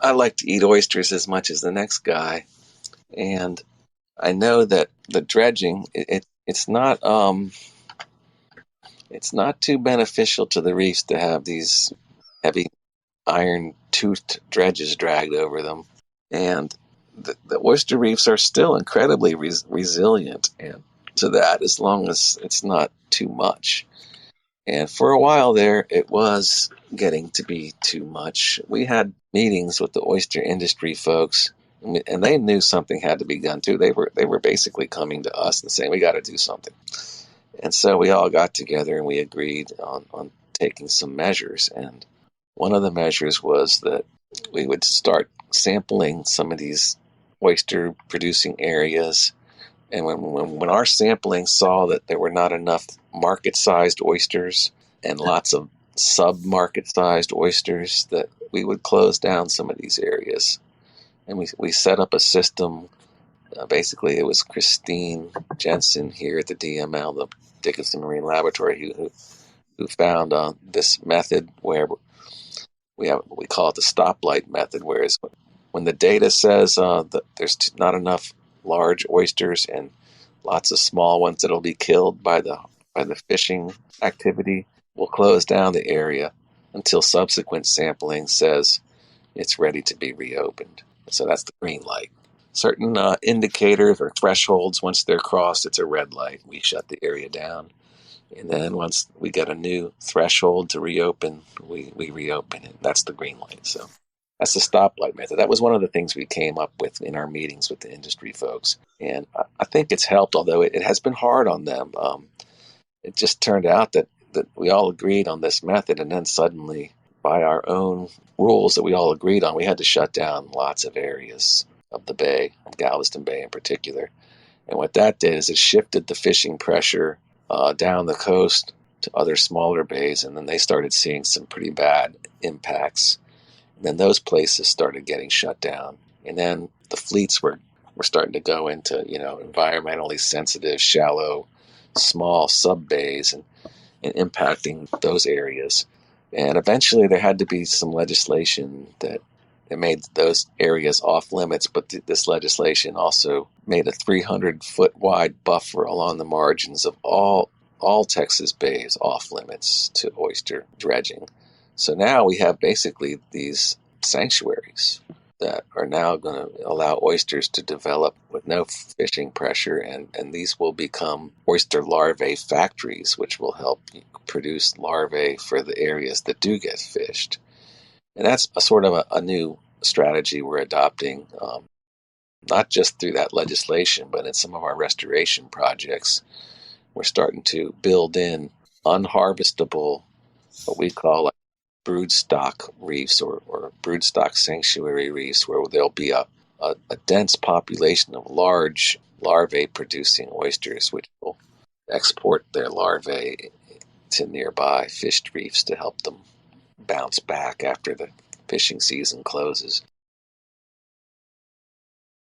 I like to eat oysters as much as the next guy, and I know that the dredging it's not too beneficial to the reefs to have these heavy iron-toothed dredges dragged over them, and the oyster reefs are still incredibly resilient and to that, as long as it's not too much. And for a while there, it was getting to be too much. We had meetings with the oyster industry folks, and they knew something had to be done too. They were basically coming to us and saying, we got to do something. And so we all got together and we agreed on taking some measures. And one of the measures was that we would start sampling some of these oyster producing areas. And when our sampling saw that there were not enough market-sized oysters and lots of sub-market-sized oysters, that we would close down some of these areas. And we set up a system. Basically, it was Christine Jensen here at the DML, the Dickinson Marine Laboratory, who found this method where we call it the stoplight method, whereas when the data says that there's not enough large oysters and lots of small ones that'll be killed by the fishing activity, we'll close down the area until subsequent sampling says it's ready to be reopened. So that's the green light. Certain indicators or thresholds, once they're crossed, it's a red light. We shut the area down. And then once we get a new threshold to reopen, we reopen it. That's the green light. So that's the stoplight method. That was one of the things we came up with in our meetings with the industry folks. And I think it's helped, although it has been hard on them. It just turned out that we all agreed on this method, and then suddenly, by our own rules that we all agreed on, we had to shut down lots of areas of the bay, of Galveston Bay in particular. And what that did is it shifted the fishing pressure down the coast to other smaller bays, and then they started seeing some pretty bad impacts. And then those places started getting shut down. And then the fleets were starting to go into, environmentally sensitive, shallow, small sub-bays and impacting those areas. And eventually there had to be some legislation that made those areas off limits, but this legislation also made a 300-foot wide buffer along the margins of all Texas bays off limits to oyster dredging. So now we have basically these sanctuaries that are now going to allow oysters to develop with no fishing pressure, and these will become oyster larvae factories, which will help produce larvae for the areas that do get fished. And that's a sort of a new strategy we're adopting, not just through that legislation, but in some of our restoration projects. We're starting to build in unharvestable, what we call broodstock reefs or broodstock sanctuary reefs, where there'll be a dense population of large larvae producing oysters, which will export their larvae to nearby fished reefs to help them bounce back after the fishing season closes.